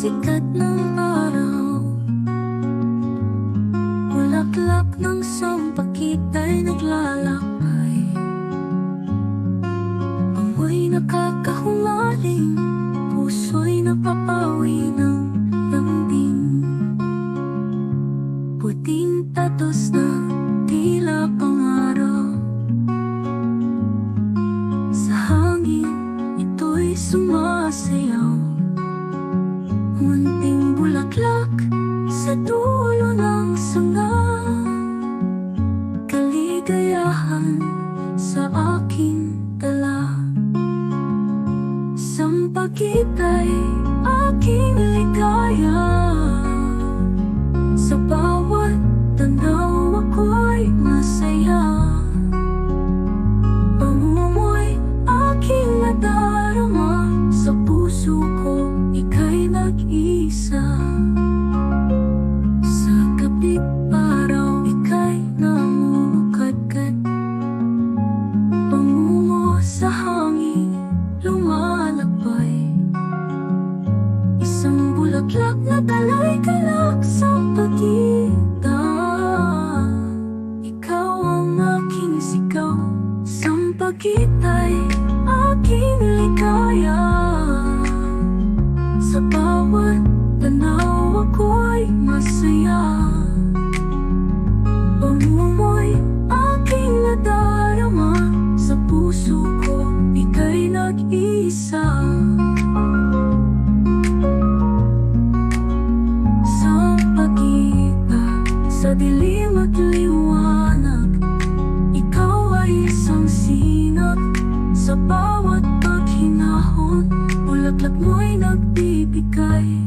sikat ng araw, bulaklak ng sampagita'y naglalakbay. Amoy nakakahumaling, puso'y napapawi ng lambing. Puting tatos na tila pangarap, sa hangin ito'y sumasayaw. Munting bulaklak sa dulo ng sanga, kaligayahan sa aking dala. Sampagita'y aking ligaya, sa bawat tanaw ako'y masaya. Pamumumoy aking nadarama, sa puso ko ika'y nag-isa. Sa kapit araw ika'y namumukadkad, pamungo sa hangin lumalakbay. Isang bulaklak na talay-kalak sa pagitan, ikaw ang aking sigaw. Sampagita'y aking ligaya, sa bawat tanaw ako'y masaya. Pamumumoy aking nadarama, sa puso ko ika'y nag-isa. Sa dilim at liwanag, ikaw ay isang sinag. Sa bawat paghinahon, bulaklak mo'y nagbibigay